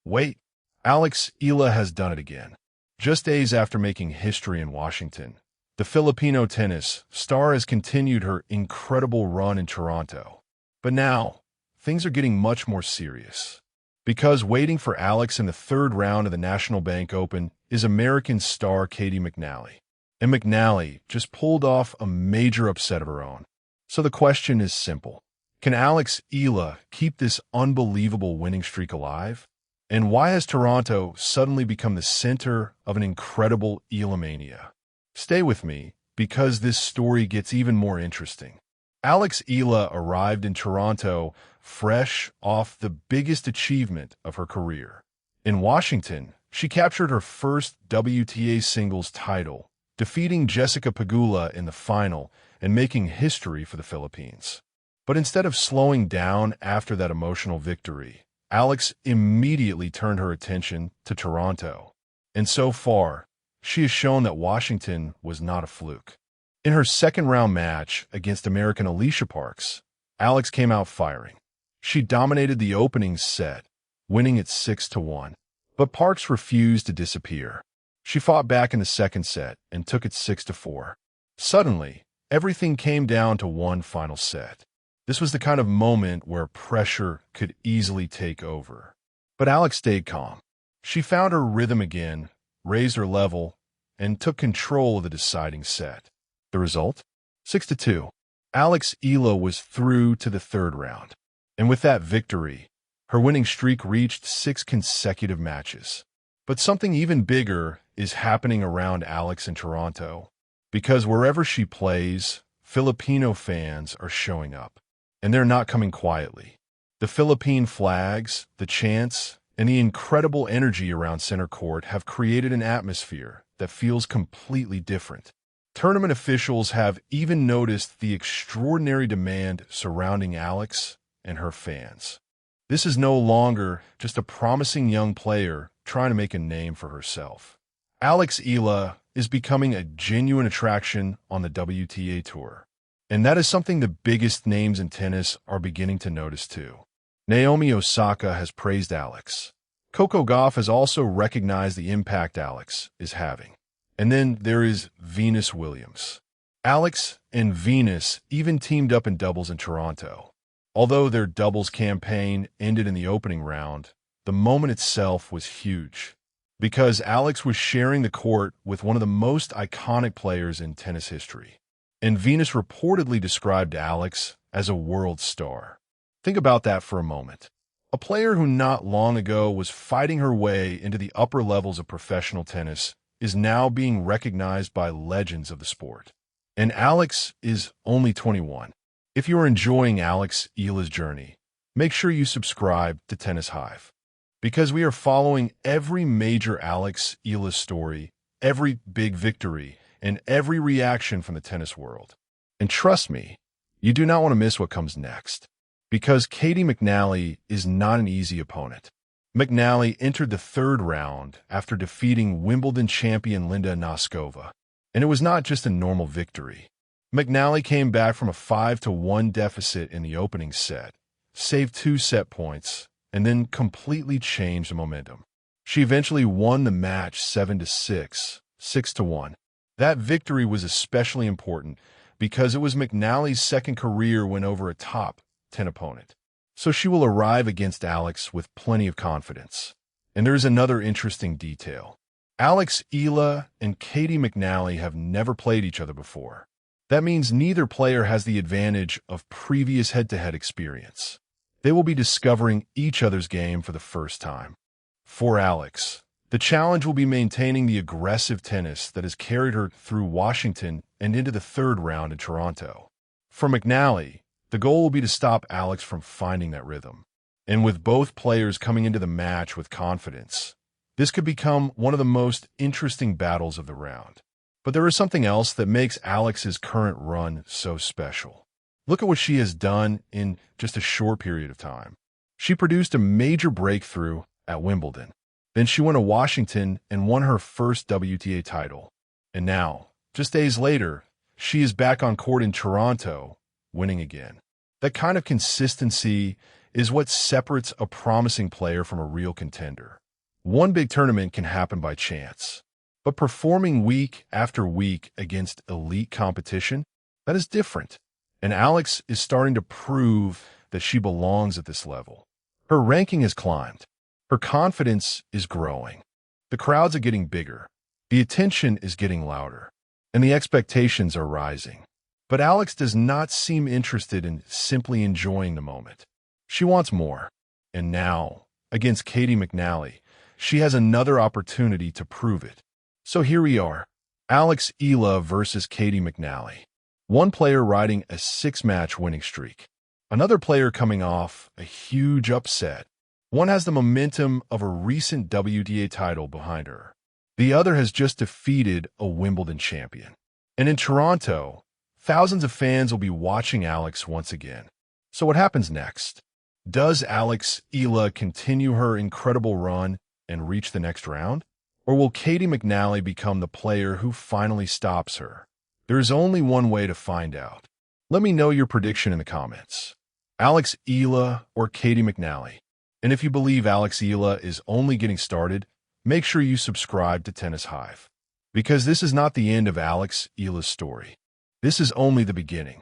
Wait, Alex Eala has done it again. Just days after making history in Washington, the Filipino tennis star has continued her incredible run in Toronto. But now, things are getting much more serious. Because waiting for Alex in the third round of the National Bank Open is American star Caty McNally. And McNally just pulled off a major upset of her own. So the question is simple. Can Alex Eala keep this unbelievable winning streak alive? And why has Toronto suddenly become the center of an incredible Eala-mania? Stay with me, because this story gets even more interesting. Alex Eala arrived in Toronto fresh off the biggest achievement of her career. In Washington, she captured her first WTA singles title, defeating Jessica Pegula in the final and making history for the Philippines. But instead of slowing down after that emotional victory, Alex immediately turned her attention to Toronto. And so far, she has shown that Washington was not a fluke. In her second-round match against American Alicia Parks, Alex came out firing. She dominated the opening set, winning it 6-1. But Parks refused to disappear. She fought back in the second set and took it 6-4. Suddenly, everything came down to one final set. This was the kind of moment where pressure could easily take over. But Alex stayed calm. She found her rhythm again, raised her level, and took control of the deciding set. The result? 6-2. Alex Eala was through to the third round. And with that victory, her winning streak reached 6 consecutive matches. But something even bigger is happening around Alex in Toronto. Because wherever she plays, Filipino fans are showing up. And they're not coming quietly. The Philippine flags, the chants, and the incredible energy around center court have created an atmosphere that feels completely different. Tournament officials have even noticed the extraordinary demand surrounding Alex and her fans. This is no longer just a promising young player trying to make a name for herself. Alex Eala is becoming a genuine attraction on the WTA Tour. And that is something the biggest names in tennis are beginning to notice too. Naomi Osaka has praised Alex. Coco Gauff has also recognized the impact Alex is having. And then there is Venus Williams. Alex and Venus even teamed up in doubles in Toronto. Although their doubles campaign ended in the opening round, the moment itself was huge. Because Alex was sharing the court with one of the most iconic players in tennis history. And Venus reportedly described Alex as a world star. Think about that for a moment. A player who not long ago was fighting her way into the upper levels of professional tennis is now being recognized by legends of the sport. And Alex is only 21. If you are enjoying Alex Eala's journey, make sure you subscribe to Tennis Hive. Because we are following every major Alex Eala story, every big victory, and every reaction from the tennis world. And trust me, you do not want to miss what comes next. Because Caty McNally is not an easy opponent. McNally entered the third round after defeating Wimbledon champion Linda Noskova. And it was not just a normal victory. McNally came back from a 5-1 deficit in the opening set, saved 2 set points, and then completely changed the momentum. She eventually won the match 7-6, 6-1. That victory was especially important because it was McNally's second career win over a top 10 opponent. So she will arrive against Alex with plenty of confidence. And there is another interesting detail. Alex Eala and Caty McNally have never played each other before. That means neither player has the advantage of previous head-to-head experience. They will be discovering each other's game for the first time. For Alex, the challenge will be maintaining the aggressive tennis that has carried her through Washington and into the third round in Toronto. For McNally, the goal will be to stop Alex from finding that rhythm. And with both players coming into the match with confidence, this could become one of the most interesting battles of the round. But there is something else that makes Alex's current run so special. Look at what she has done in just a short period of time. She produced a major breakthrough at Wimbledon. Then she went to Washington and won her first WTA title. And now, just days later, she is back on court in Toronto, winning again. That kind of consistency is what separates a promising player from a real contender. One big tournament can happen by chance, but performing week after week against elite competition, that is different. And Alex is starting to prove that she belongs at this level. Her ranking has climbed. Her confidence is growing. The crowds are getting bigger. The attention is getting louder. And the expectations are rising. But Alex does not seem interested in simply enjoying the moment. She wants more. And now, against Caty McNally, she has another opportunity to prove it. So here we are, Alex Eala versus Caty McNally. One player riding a 6-match winning streak. Another player coming off a huge upset. One has the momentum of a recent WTA title behind her. The other has just defeated a Wimbledon champion. And in Toronto, thousands of fans will be watching Alex once again. So what happens next? Does Alex Eala continue her incredible run and reach the next round? Or will Caty McNally become the player who finally stops her? There is only one way to find out. Let me know your prediction in the comments. Alex Eala or Caty McNally? And if you believe Alex Eala is only getting started, make sure you subscribe to Tennis Hive. Because this is not the end of Alex Eala's story. This is only the beginning.